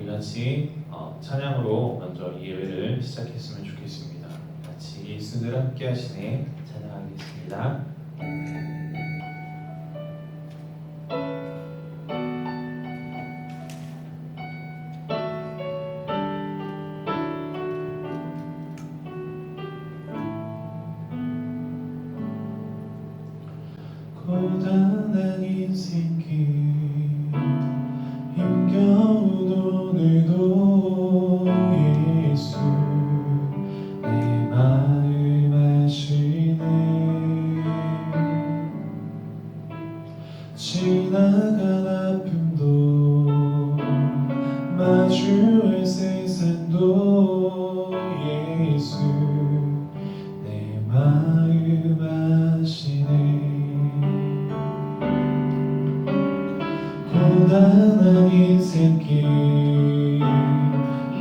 우리 같이 찬양으로 먼저 이 예배를 시작했으면 좋겠습니다. 같이 예수들 함께 하시네 찬양하겠습니다. 고단한 인생길 힘겨운 오늘도 예수 내 마음 아시네. 지나간 아픔도 마주할 세상도 예수 내 마음 아시네. 고단한 인생길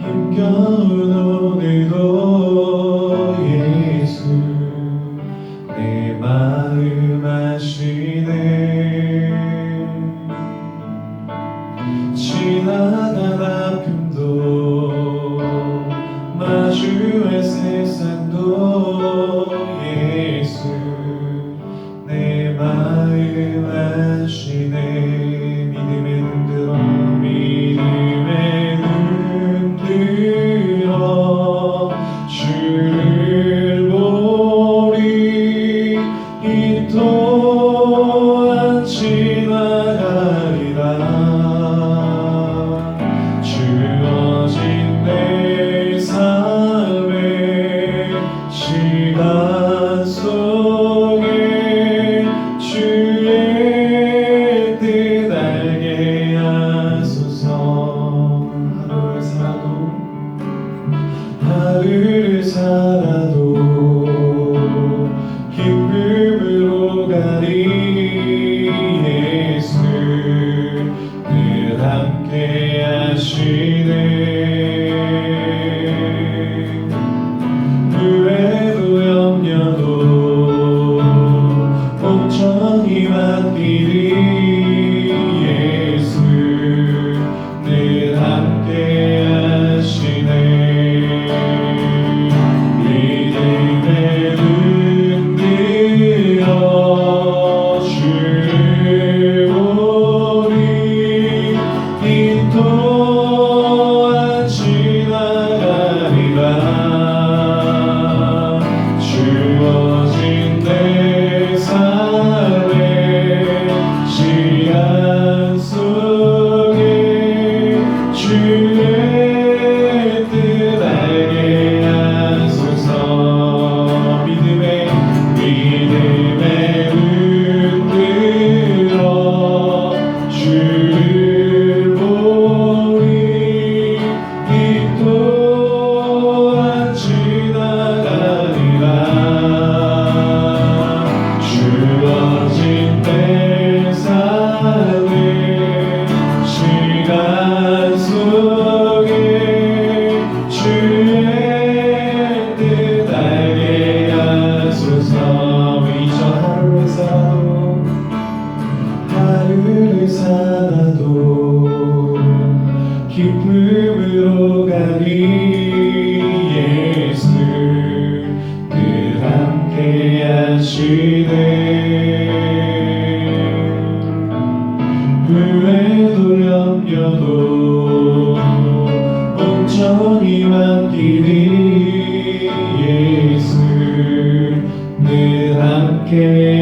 힘겨운 오늘도 예수 내 마음 아시네. 지나간 아픔도 마주할 세상도 예수 내 마음 아시네. 믿음의 눈 들어 주를 보리. 이 또한 지나가리라. 주어진 내 삶의 시간 속에 주의 뜻 알게 하소서. 하루를 살아도 기쁨으로 가리. 예수 늘 함께 하시네. 후회도 염려도 온전히 맡기리. 예수 늘 함께 하시네. 믿음의 눈 들어 주를 보리. 이 또한 지나가리라. 주어진 내 삶의 시간 속에 주의 뜻 알게 하소서. 믿음의 눈 들어 주를 보리. 이 또한 지나가리라. 주어진 내 삶의 시간 속에 주의 뜻 알게 하소서. 이저 하루를 살아도 기쁨으로 가리. 예수 늘 함께 하시네. 후회도 염려도 온전히 맡기리. 예수 늘 함께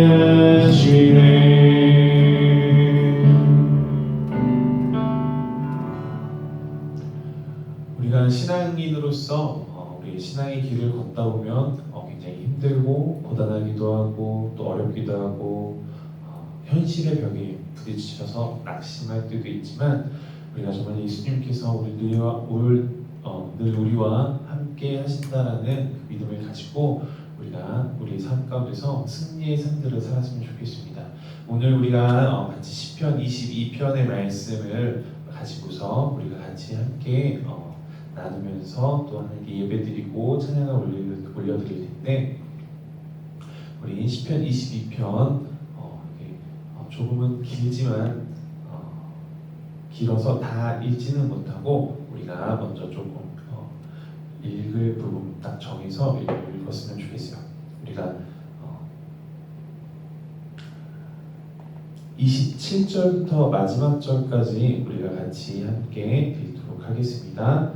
하시네. 우리가 신앙인으로서 우리 신앙의 길을 걷다 보면 굉장히 힘들고 고단하기도 하고 또 어렵기도 하고 현실의 벽에 부딪혀서 낙심할 때도 있지만, 우리가 정말 예수님께서 늘 우리와 함께 하신다라는 그 믿음을 가지고 우리가 우리의 삶 가운데서 승리의 삶들을 살았으면 좋겠습니다. 오늘 우리가 같이 시편 22편의 말씀을 가지고서 우리가 같이 함께 나누면서 또 하나님께 예배드리고 찬양을 올려드릴 텐데, 우리 시편 22편 조금은 길지만 길어서 다 읽지는 못하고 우리가 먼저 조금 읽을 부분 딱 정해서 읽었으면 좋겠어요. 우리가 27절부터 마지막 절까지 우리가 같이 함께 읽도록 하겠습니다.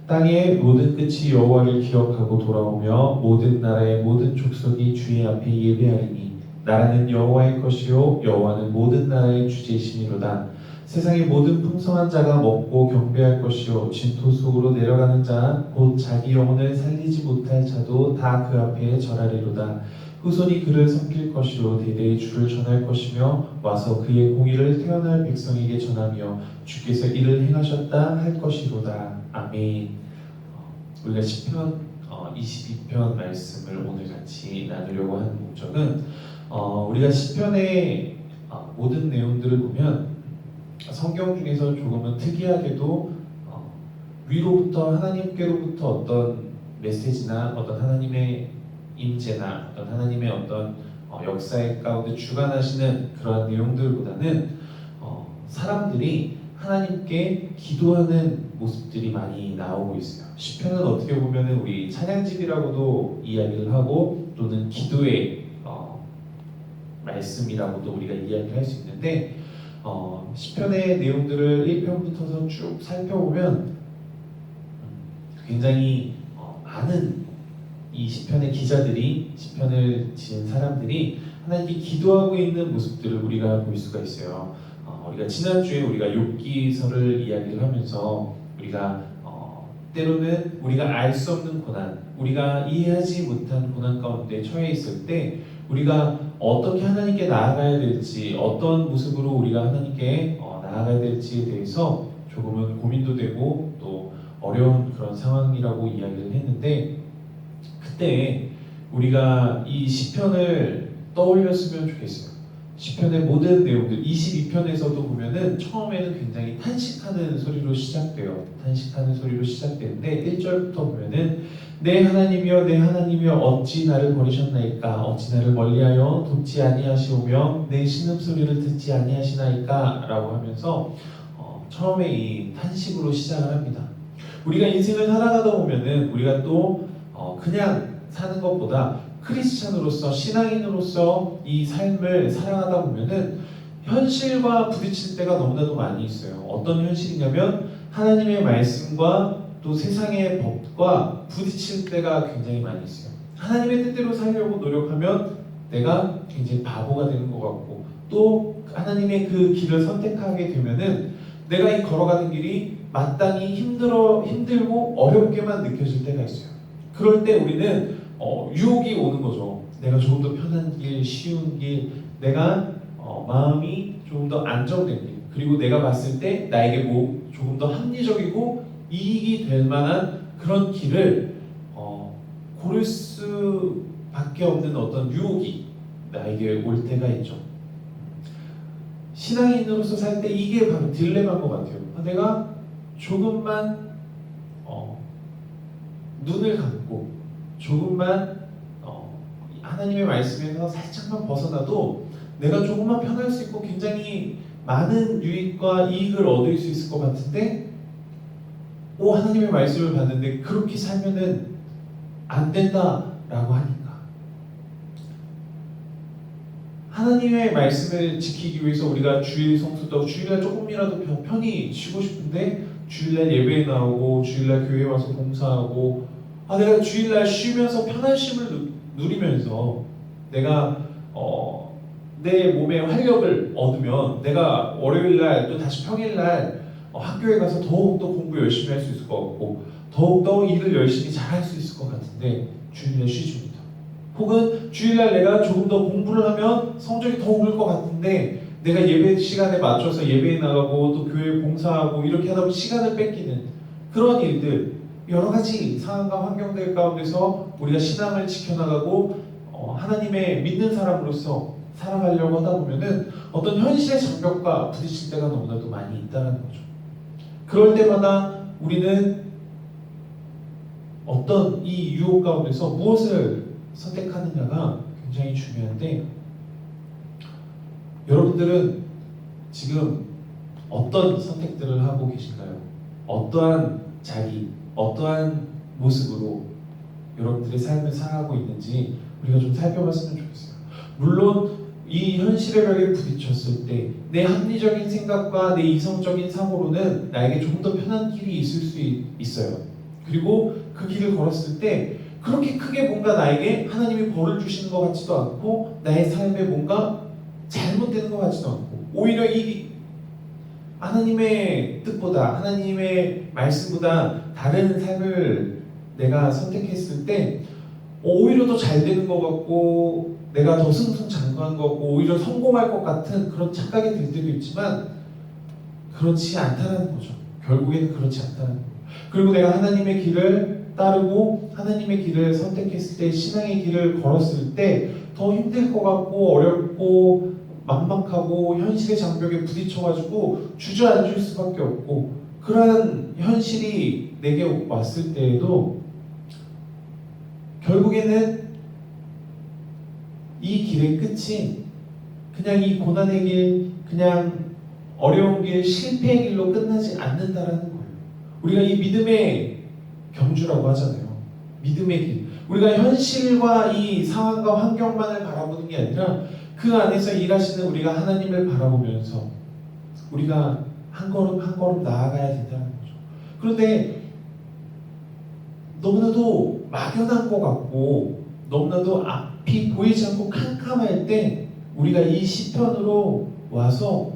땅의 모든 끝이 여호와를 기억하고 돌아오며 모든 나라의 모든 족속이 주의 앞에 예배하리니 나라는 여호와의 것이요 여호와는 모든 나라의 주제이시니로다. 세상의 모든 풍성한 자가 먹고 경배할 것이요 진토 속으로 내려가는 자 곧 자기 영혼을 살리지 못할 자도 다 그 앞에 절하리로다. 후손이 그를 섬길 것이요 대대의 주를 전할 것이며 와서 그의 공의를 태어날 백성에게 전하며 주께서 이를 행하셨다 할 것이로다. 아멘. 우리가 시편 22편 말씀을 오늘 같이 나누려고 하는 목적은 우리가 시편의 모든 내용들을 보면 성경 중에서 조금은 특이하게도 위로부터 하나님께로부터 어떤 메시지나 어떤 하나님의 임재나 어떤 하나님의 어떤 역사의 가운데 주관하시는 그런 내용들보다는 사람들이 하나님께 기도하는 모습들이 많이 나오고 있어요. 시편은 어떻게 보면 우리 찬양집이라고도 이야기를 하고 또는 기도의 말씀이라고도 우리가 이야기를 할 수 있는데 시편의 내용들을 1편부터 쭉 살펴보면 굉장히 많은 이 시편의 기자들이 시편을 지은 사람들이 하나님께 기도하고 있는 모습들을 우리가 볼 수가 있어요. 우리가 지난주에 우리가 욥기서를 이야기를 하면서 우리가 때로는 우리가 알 수 없는 고난, 우리가 이해하지 못한 고난 가운데 처해 있을 때 우리가 어떻게 하나님께 나아가야 될지, 어떤 모습으로 우리가 하나님께 나아가야 될지에 대해서 조금은 고민도 되고 또 어려운 그런 상황이라고 이야기를 했는데, 그때 우리가 이 시편을 떠올렸으면 좋겠어요. 시편의 모든 내용들 22편에서도 보면은 처음에는 굉장히 탄식하는 소리로 시작돼요. 탄식하는 소리로 시작되는데 1절부터 보면은 내 하나님이여 내 하나님이여 어찌 나를 버리셨나이까 어찌 나를 멀리하여 돕지 아니하시오며 내 신음소리를 듣지 아니하시나이까 라고 하면서 처음에 이 탄식으로 시작을 합니다. 우리가 인생을 살아가다 보면은 우리가 또 그냥 사는 것보다 크리스찬으로서 신앙인으로서 이 삶을 살아가다 보면은 현실과 부딪힐 때가 너무나도 많이 있어요. 어떤 현실이냐면 하나님의 말씀과 또 세상의 법과 부딪힐 때가 굉장히 많이 있어요. 하나님의 뜻대로 살려고 노력하면 내가 굉장히 바보가 되는 것 같고, 또 하나님의 그 길을 선택하게 되면은 내가 이 걸어가는 길이 마땅히 힘들고 어렵게만 느껴질 때가 있어요. 그럴 때 우리는 유혹이 오는 거죠. 내가 조금 더 편한 길, 쉬운 길, 내가 마음이 조금 더 안정된 길, 그리고 내가 봤을 때 나에게 조금 더 합리적이고 이익이 될 만한 그런 길을 고를 수밖에 없는 어떤 유혹이 나에게 올 때가 있죠. 신앙인으로서 살 때 이게 바로 딜레마인 것 같아요. 내가 조금만 눈을 감고 조금만 하나님의 말씀에서 살짝만 벗어나도 내가 조금만 편할 수 있고 굉장히 많은 유익과 이익을 얻을 수 있을 것 같은데, 하나님의 말씀을 봤는데 그렇게 살면은 안 된다라고 하니까, 하나님의 말씀을 지키기 위해서 우리가 주일 성수도 주일날 조금이라도 편히 쉬고 싶은데 주일날 예배에 나오고 주일날 교회에 와서 봉사하고, 내가 주일날 쉬면서 편한 쉼을 누리면서 내가 내 몸에 활력을 얻으면 내가 월요일날 또 다시 평일날 학교에 가서 더욱더 공부 열심히 할 수 있을 것 같고 더욱더 일을 열심히 잘할 수 있을 것 같은데 주일날 쉬지 못하고, 혹은 주일날 내가 조금 더 공부를 하면 성적이 더 오를 것 같은데 내가 예배 시간에 맞춰서 예배에 나가고 또 교회에 봉사하고 이렇게 하다 보면 시간을 뺏기는 그런 일들, 여러 가지 상황과 환경들 가운데서 우리가 신앙을 지켜나가고 하나님의 믿는 사람으로서 살아가려고 하다 보면은 어떤 현실의 장벽과 부딪힐 때가 너무나도 많이 있다는 거죠. 그럴 때마다 우리는 어떤 이 유혹 가운데서 무엇을 선택하느냐가 굉장히 중요한데, 여러분들은 지금 어떤 선택들을 하고 계신가요? 어떠한 자기, 어떠한 모습으로 여러분들의 삶을 살아가고 있는지 우리가 좀 살펴봤으면 좋겠어요. 물론 이 현실의 벽에 부딪혔을 때 내 합리적인 생각과 내 이성적인 사고로는 나에게 좀 더 편한 길이 있을 수 있어요. 그리고 그 길을 걸었을 때 그렇게 크게 뭔가 나에게 하나님이 벌을 주시는 것 같지도 않고 나의 삶에 뭔가 잘못되는 것 같지도 않고 오히려 이 하나님의 뜻보다 하나님의 말씀보다 다른 삶을 내가 선택했을 때 오히려 더 잘 되는 것 같고 내가 더 승승장구한 것 같고 오히려 성공할 것 같은 그런 착각이 들 때도 있지만 그렇지 않다는 거죠. 결국에는 그렇지 않다는 거예요. 그리고 내가 하나님의 길을 따르고 하나님의 길을 선택했을 때 신앙의 길을 걸었을 때 더 힘들 것 같고 어렵고 막막하고 현실의 장벽에 부딪혀가지고 주저앉을 수밖에 없고 그러한 현실이 내게 왔을 때에도 결국에는 이 길의 끝이 그냥 이 고난의 길, 그냥 어려운 길, 실패의 길로 끝나지 않는다라는 거예요. 우리가 이 믿음의 경주라고 하잖아요. 믿음의 길. 우리가 현실과 이 상황과 환경만을 바라보는 게 아니라 그 안에서 일하시는 우리가 하나님을 바라보면서 우리가 한 걸음 한 걸음 나아가야 된다는 거죠. 그런데 너무나도 막연한 것 같고 너무나도 앞이 보이지 않고 캄캄할 때 우리가 이 시편으로 와서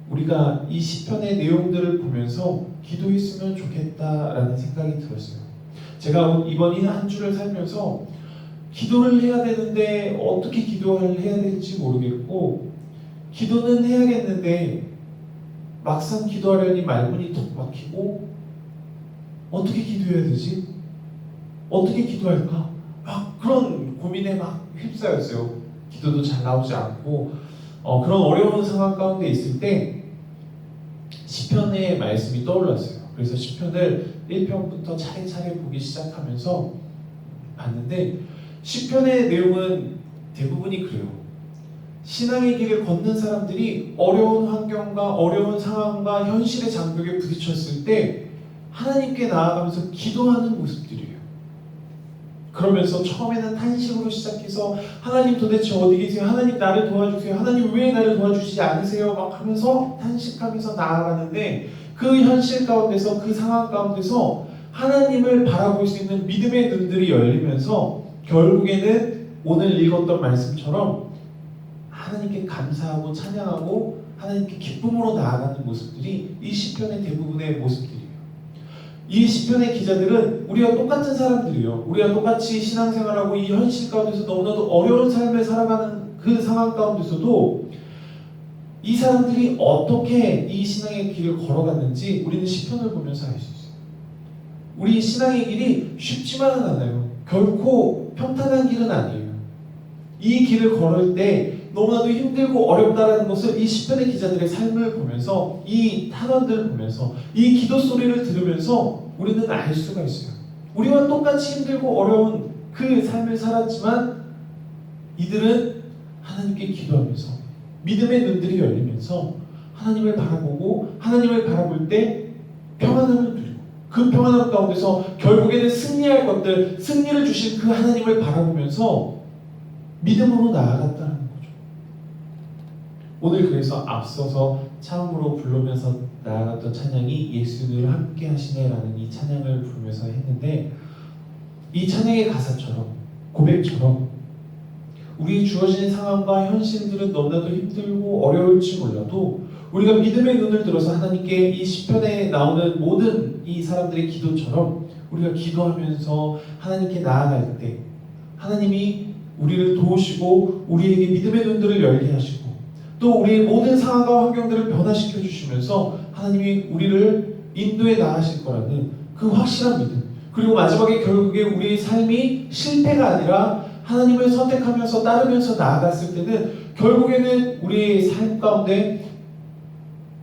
우리가 이 시편의 내용들을 보면서 기도했으면 좋겠다라는 생각이 들었어요. 제가 이번 한 주를 살면서 기도를 해야 되는데 어떻게 기도를 해야 될지 모르겠고 기도는 해야겠는데 막상 기도하려니 말문이 턱 막히고 어떻게 기도해야 되지? 어떻게 기도할까? 막 그런 고민에 막 휩싸였어요. 기도도 잘 나오지 않고 그런 어려운 상황 가운데 있을 때 시편의 말씀이 떠올랐어요. 그래서 시편을 1편부터 차례차례 보기 시작하면서 봤는데 시편의 내용은 대부분이 그래요. 신앙의 길을 걷는 사람들이 어려운 환경과 어려운 상황과 현실의 장벽에 부딪혔을 때 하나님께 나아가면서 기도하는 모습들이에요. 그러면서 처음에는 탄식으로 시작해서 하나님 도대체 어디 계세요? 하나님 나를 도와주세요. 하나님 왜 나를 도와주시지 않으세요? 막 하면서 탄식하면서 나아가는데 그 현실 가운데서 그 상황 가운데서 하나님을 바라볼 수 있는 믿음의 눈들이 열리면서 결국에는 오늘 읽었던 말씀처럼 하나님께 감사하고 찬양하고 하나님께 기쁨으로 나아가는 모습들이 이 시편의 대부분의 모습들이에요. 이 시편의 기자들은 우리와 똑같은 사람들이에요. 우리가 똑같이 신앙생활하고 이 현실 가운데서 너무나도 어려운 삶을 살아가는 그 상황 가운데서도 이 사람들이 어떻게 이 신앙의 길을 걸어갔는지 우리는 시편을 보면서 알 수 있어요. 우리 신앙의 길이 쉽지만은 않아요. 결코 평탄한 길은 아니에요. 이 길을 걸을 때 너무나도 힘들고 어렵다라는 것을 이 시편의 기자들의 삶을 보면서 이 탄원들을 보면서 이 기도 소리를 들으면서 우리는 알 수가 있어요. 우리와 똑같이 힘들고 어려운 그 삶을 살았지만 이들은 하나님께 기도하면서 믿음의 눈들이 열리면서 하나님을 바라보고 하나님을 바라볼 때 평안함을 누리고 그 평안함 가운데서 결국에는 승리할 것들, 승리를 주신 그 하나님을 바라보면서 믿음으로 나아갔다는 거죠. 오늘 그래서 앞서서 처음으로 부르면서 나아갔던 찬양이 예수 늘 함께 하시네라는 이 찬양을 부르면서 했는데 이 찬양의 가사처럼 고백처럼 우리 주어진 상황과 현실들은 너무나도 힘들고 어려울지 몰라도 우리가 믿음의 눈을 들어서 하나님께 이 시편에 나오는 모든 이 사람들의 기도처럼 우리가 기도하면서 하나님께 나아갈 때 하나님이 우리를 도우시고 우리에게 믿음의 눈들을 열게 하시고 또 우리의 모든 상황과 환경들을 변화시켜 주시면서 하나님이 우리를 인도에 나아가실 거라는 그 확실한 믿음, 그리고 마지막에 결국에 우리의 삶이 실패가 아니라 하나님을 선택하면서 따르면서 나아갔을 때는 결국에는 우리의 삶 가운데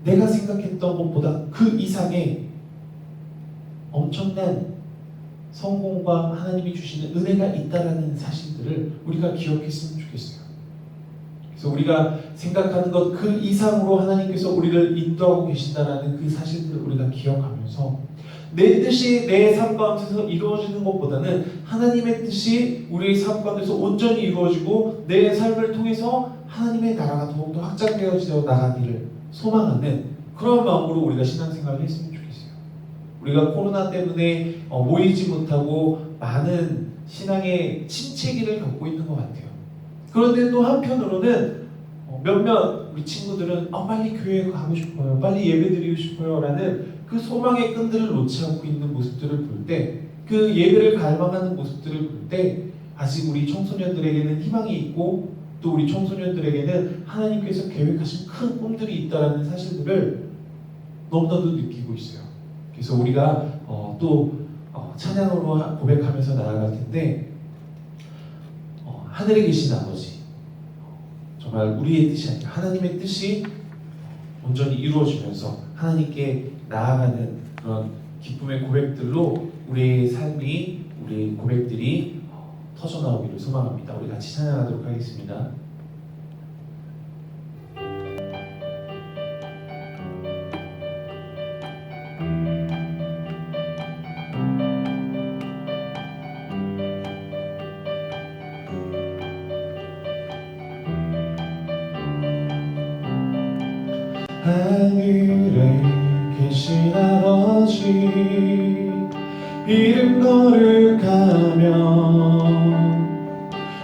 내가 생각했던 것보다 그 이상의 엄청난 성공과 하나님이 주시는 은혜가 있다라는 사실들을 우리가 기억했으면 좋겠어요. 그래서 우리가 생각하는 것 그 이상으로 하나님께서 우리를 인도하고 계신다라는 그 사실들을 우리가 기억하면서 내 뜻이 내 삶 가운데서 이루어지는 것보다는 하나님의 뜻이 우리의 삶 가운데서 온전히 이루어지고 내 삶을 통해서 하나님의 나라가 더욱더 확장되어져 나가기를 소망하는 그런 마음으로 우리가 신앙생활을 했으면 좋겠어요. 우리가 코로나 때문에 모이지 못하고 많은 신앙의 침체기를 겪고 있는 것 같아요. 그런데 또 한편으로는 몇몇 우리 친구들은 빨리 교회에 가고 싶어요, 빨리 예배드리고 싶어요 라는 그 소망의 끈들을 놓지 않고 있는 모습들을 볼 때, 그 예배를 갈망하는 모습들을 볼 때 아직 우리 청소년들에게는 희망이 있고 또 우리 청소년들에게는 하나님께서 계획하신 큰 꿈들이 있다는 사실들을 너무나도 느끼고 있어요. 그래서 우리가 또 찬양으로 고백하면서 나아갈 텐데, 하늘에 계신 아버지, 정말 우리의 뜻이 아니라 하나님의 뜻이 온전히 이루어지면서 하나님께 나아가는 그런 기쁨의 고백들로 우리의 삶이, 우리의 고백들이 터져나오기를 소망합니다. 우리 같이 찬양하도록 하겠습니다. 하늘에 계신 아버지, 이름 거룩하며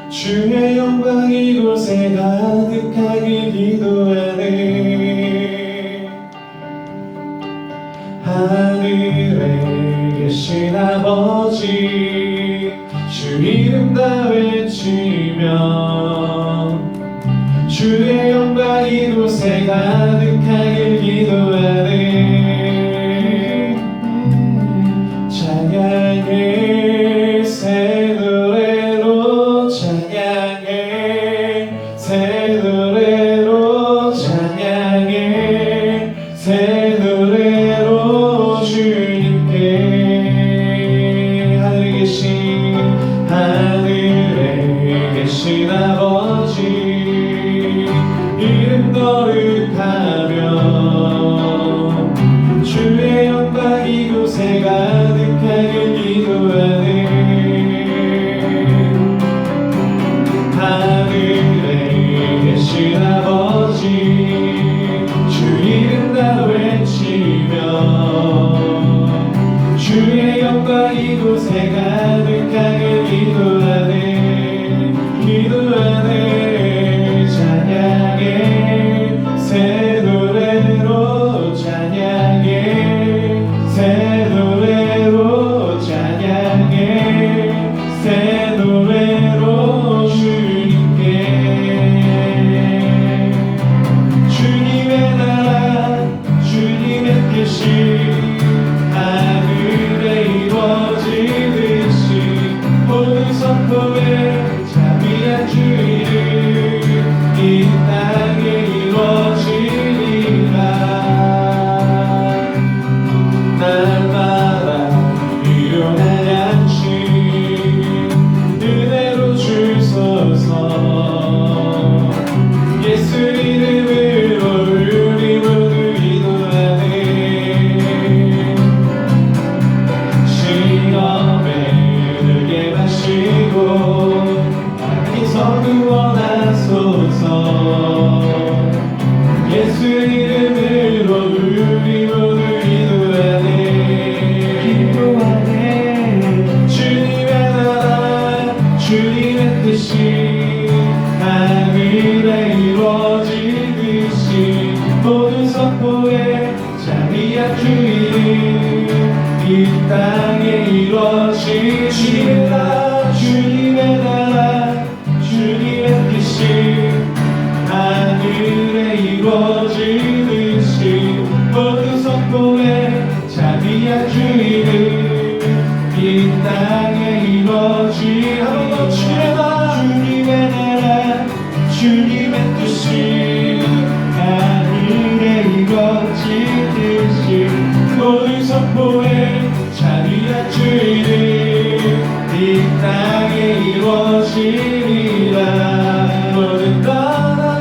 주의 영광 이곳에 가득하길 기도하네. 하늘에 계신 아버지, 주 이름 다 외치며 주의 영광 이곳에 가득하길 기도하네. 찬양해 새 노래로, 찬양해 새 노래로, 찬양해 새 노래로 주님께. 하늘에 계신 아버지, 이름 거룩하며 주의 영광 이곳에 가득하길 기도하네. 하늘에 계신 아버지, 주 이름 다 외치며 주의 영광 이곳에 가득하길 기도하네. 기도하네. 찬양해 새 노래로, 찬양해 새 노래로, 찬양해 새 노래로 주님께. 주님의 나라, 주님의 뜻이 하늘에 이루어지듯이 모든 선포에 자비한 주의를 이 땅에 이루어지리라. 날마다 일용할 양식 은혜로 주소서. 예수 이름으로 우리 모두 기도하네. 시험에 들게 마시고 악에서 구원하소서. 예수 이름으로 우리 모두 기도하네. 주님의 나라, 주님의 뜻이 하늘에 이루어지듯이 모든 선포에 자비한 주의를 이 땅에 이루어지리라. 주님의 나라, 주님의 뜻이 하늘에 이루어지듯이 모든 선포에 자비한 주의를 이 땅에 이루어지. 한번 더 주님의 나라, 주님의 뜻이 하늘에 이루어지듯이 모든 선포에 자비한 주의를 이 땅에 이루어지리라. 모든 나라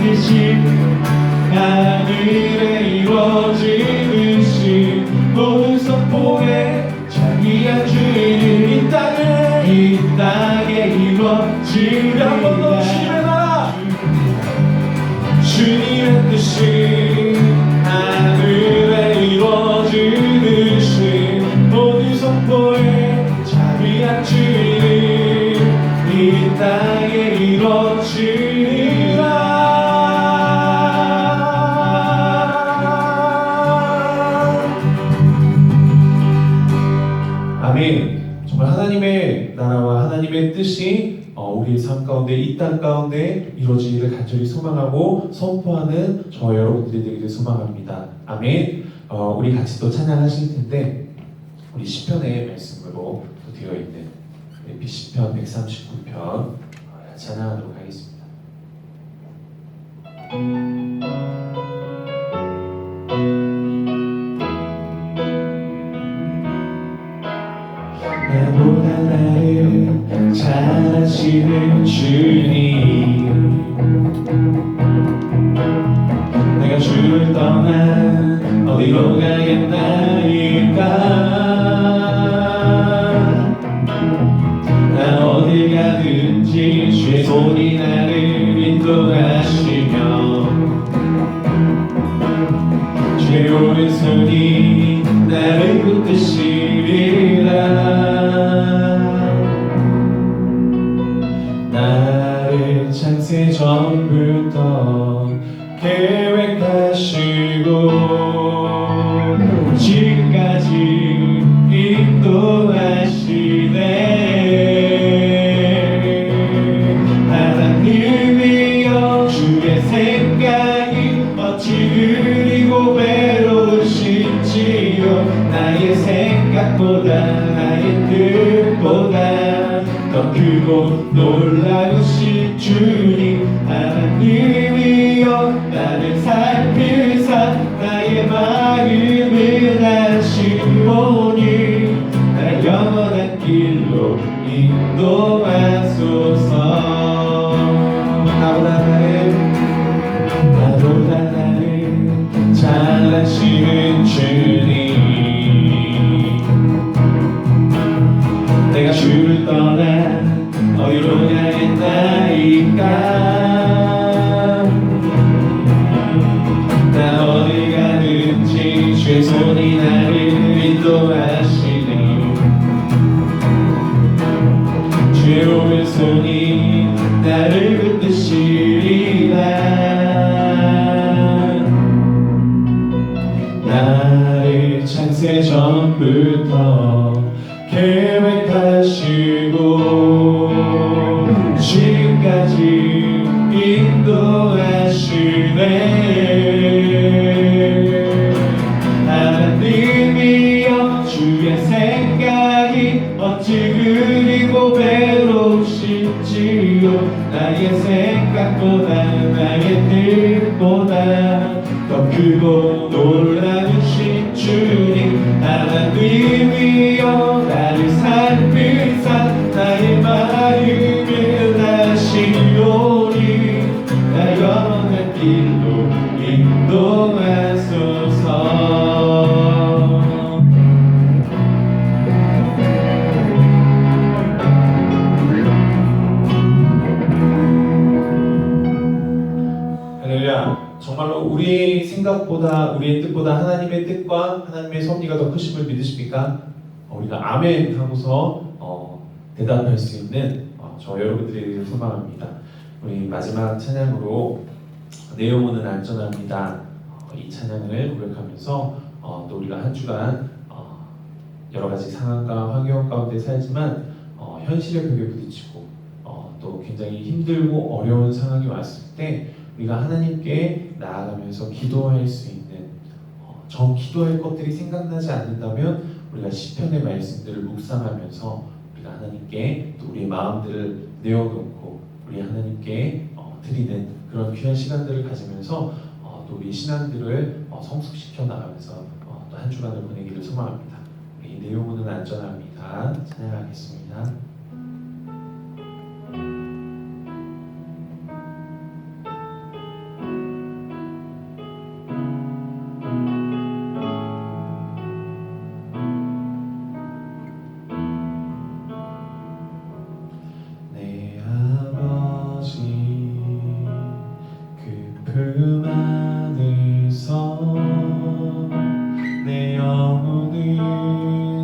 뜻이 하늘에 이루어지듯이 모든 선포에 자비한 주님 이 땅에 이루어지리라. 한 번 더 주님의 나라 주님의 뜻이 하늘에 이루어지듯이 모든 선포에 자비한 주님 이 땅에 이루어지리라. 아멘. 정말 하나님의 나라와 하나님의 뜻이 우리의 삶 가운데 이 땅 가운데 이루어지기를 간절히 소망하고 선포하는 저와 여러분들이 되기를 소망합니다. 아멘. 우리 같이 또 찬양하실 텐데 우리 시편의 말씀으로 또 되어 있는 시편 139편 찬양하도록 하겠습니다. 나보다 나를 잘 아시는 주님, 내가 주를 떠나 어디로 가겠나이까. 나 어디 가든지 주의 손이 나를 인도하시며 주의 오른손이 나를 붙드시리라. 나를 창세 전부터 계획하시고 지금까지 인도하시네. 하나님이여 주의 생각이 어찌 그리고 외로우신지요. 나의 생각보다 나의 뜻보다 더 크고 놀라우신 주님. 하나님이여 나를 살피사 나의 마음을 아시오니 날 영원한 길로 인도하소서. 나보다 나를 잘 아시는 주님, 내가 주를 떠나 어디로 가겠나이까. 나 어디 가든지 주의 손이 나를 인도하시네. 주의 오른손이 나를 붙드시리라. 나를 창세 전부터 계획하시고 지금까지 인도하시네. 하나님이여 주의 생각이 어찌 그리고 외로우신지요. 나의 생각보다 나의 뜻보다 더 크고 놀라우신 주님. 하나님이여 나를 살피사 나의 마음을 아시오니 나 영원한 길로 인도하소서. 할렐루야. 정말로 우리의 생각보다 우리의 뜻보다 하나님의 뜻과 하나님의 섭리가 더 크심을 믿으십니까? 우리가 아멘 하고서 대답할 수 있는 저 여러분들이 소망합니다. 우리 마지막 찬양으로 내 영혼은 안전합니다. 이 찬양을 고백하면서 또 우리가 한 주간 여러 가지 상황과 환경 가운데 살지만 현실의 벽에 부딪히고 또 굉장히 힘들고 어려운 상황이 왔을 때 우리가 하나님께 나아가면서 기도할 수 있는 정 기도할 것들이 생각나지 않는다면 우리가 시편의 말씀들을 묵상하면서 우리가 하나님께 또 우리의 마음들을 내어놓고 우리 하나님께 드리는 그런 귀한 시간들을 가지면서 또 우리 신앙들을 성숙시켜 나가면서 또 한 주간을 보내기를 소망합니다. 우리 내 영혼은 안전합니다. 찬양하겠습니다. 품 안에서 내 영혼은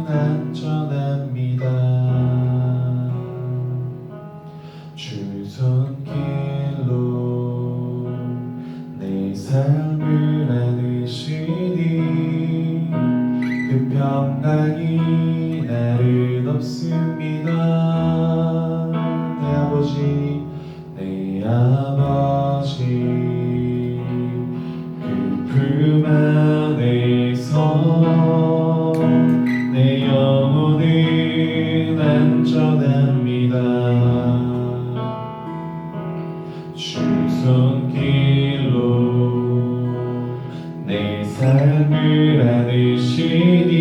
안전합니다. 주 손길로 내 삶을 안으시니 그 평강이 나를 덮습니다. 내 아버지, 내 아버지, 그 품 안에서 내 영혼은 안전합니다. 주 손길로 내 삶을 안으시니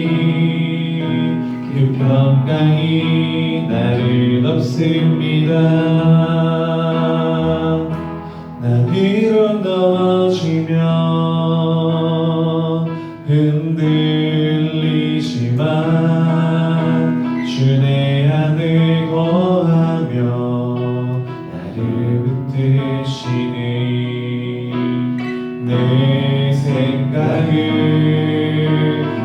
그 평강이 나를 덮습니다. 나 비록 넘어지면 흔들리지만 주 내 안에 거하며 나를 붙드시니 내 생각을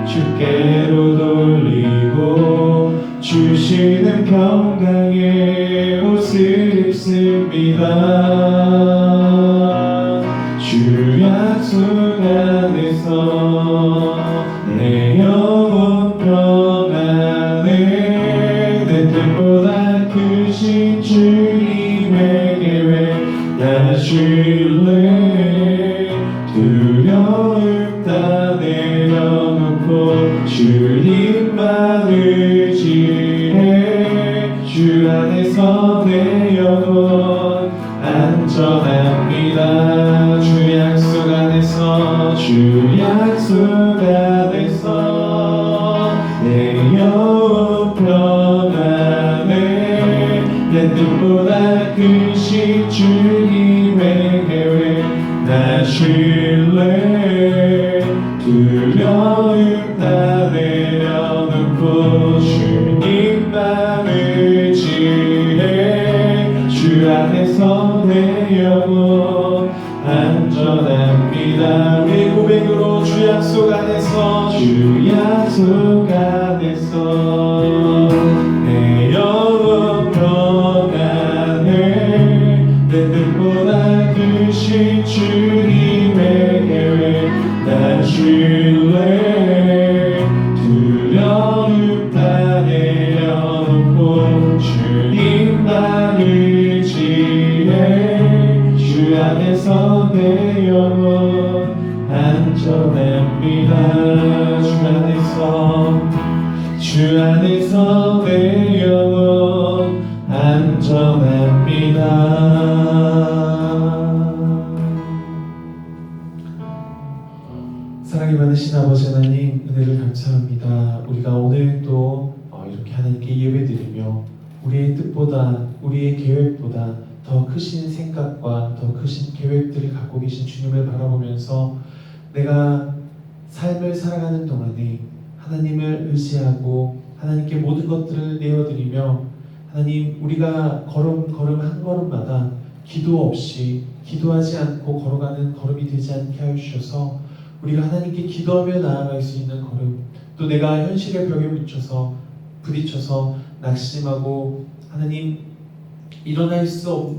주께로 돌리고 주시는 평강의 옷을 입습니다. 주 약속 안에서 내 영혼 평안해 내 뜻보다 크신 주님의 계획 따르실래. 두려움 다 내려놓고 주님만 의지해. 주 안에서 내 영혼 안전합니다. 주 약속 안에서 주 약속 안에서 내 영혼 평안해. 내 뜻보다 크신 주님의 계획 나실래. 두려움 다 내려놓고 주님만 의지해. 주 안에서 내 영혼 안전합니다. 우리 고백으로 주 약속 안에서 주 약속 안에서 내 영혼 평안해. 내 뜻보다 크신 주님의 계획 따르실래. 두려움 다 내려놓고 주님만 의지해. 주 안에서 내 영혼 안전합니다. 주 안에서 내 영혼 안전합니다. 사랑이 많으신 아버지 하나님, 은혜를 감사합니다. 우리가 오늘 또 이렇게 하나님께 예배드리며 우리의 뜻보다 우리의 계획보다 더 크신 생각과 더 크신 계획들을 갖고 계신 주님을 바라보면서 내가 삶을 살아가는 동안에 하나님을 의지하고 하나님께 모든 것들을 내어드리며 하나님, 우리가 걸음 한 걸음마다 기도 없이 기도하지 않고 걸어가는 걸음이 되지 않게 하여 주셔서 우리가 하나님께 기도하며 나아갈 수 있는 걸음, 또 내가 현실의 벽에 부딪혀서 낙심하고 하나님 일어날 수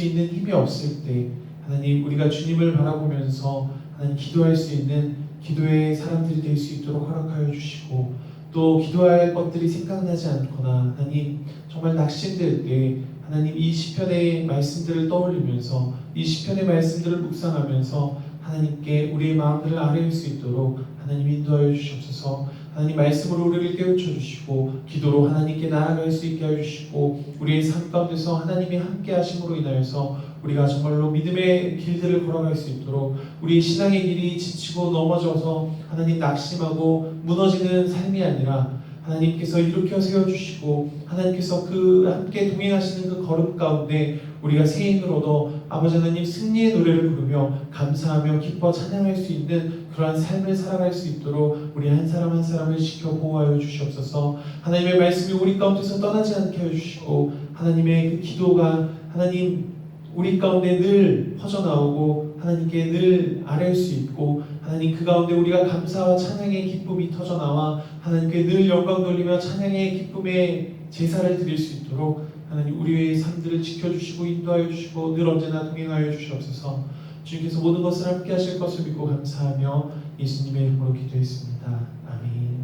있는 힘이 없을 때 하나님, 우리가 주님을 바라보면서 하나님 기도할 수 있는 기도의 사람들이 될 수 있도록 허락하여 주시고, 또 기도할 것들이 생각나지 않거나 하나님 정말 낙심될 때 하나님 이 시편의 말씀들을 떠올리면서 이 시편의 말씀들을 묵상하면서 하나님께 우리의 마음들을 아뢰일 수 있도록 하나님 인도하여 주시옵소서. 하나님 말씀으로 우리를 깨우쳐 주시고 기도로 하나님께 나아갈 수 있게 하여 주시고, 우리의 삶 가운데서 하나님이 함께 하심으로 인하여서 우리가 정말로 믿음의 길들을 걸어갈 수 있도록, 우리의 신앙의 길이 지치고 넘어져서 하나님 낙심하고 무너지는 삶이 아니라 하나님께서 일으켜 세워주시고 하나님께서 그 함께 동행하시는 그 걸음 가운데 우리가 새 힘을 얻어 아버지 하나님 승리의 노래를 부르며 감사하며 기뻐 찬양할 수 있는 그러한 삶을 살아갈 수 있도록 우리 한 사람 한 사람을 지켜 보호하여 주시옵소서. 하나님의 말씀이 우리 가운데서 떠나지 않게 하여 주시고, 하나님의 그 기도가 하나님 우리 가운데 늘 퍼져나오고 하나님께 늘 아뢰일 수 있고 하나님 그 가운데 우리가 감사와 찬양의 기쁨이 터져나와 하나님께 늘 영광 돌리며 찬양의 기쁨의 제사를 드릴 수 있도록 하나님 우리의 삶들을 지켜주시고 인도하여 주시고 늘 언제나 동행하여 주시옵소서. 주님께서 모든 것을 함께 하실 것을 믿고 감사하며 예수님의 이름으로 기도했습니다. 아멘.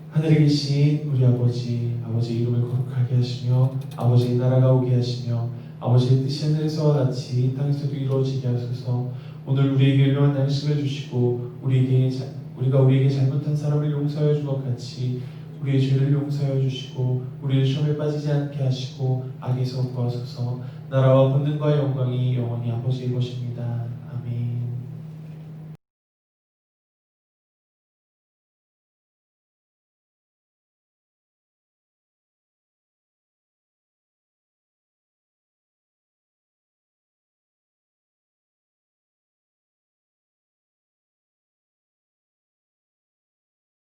하늘에 계신 우리 아버지의 이름을 거룩하게 하시며 아버지의 나라가 오게 하시며 아버지의 뜻이 하늘에서와 같이 이 땅에서도 이루어지게 하소서. 오늘 우리에게 일용할 양식을 주시고 우리가 우리에게 잘못한 사람을 용서하여 준 것 같이 우리의 죄를 용서하여 주시고 우리를 시험에 빠지지 않게 하시고 악에서 구하소서. 나라와 권능과 영광이 영원히 아버지의 것입니다.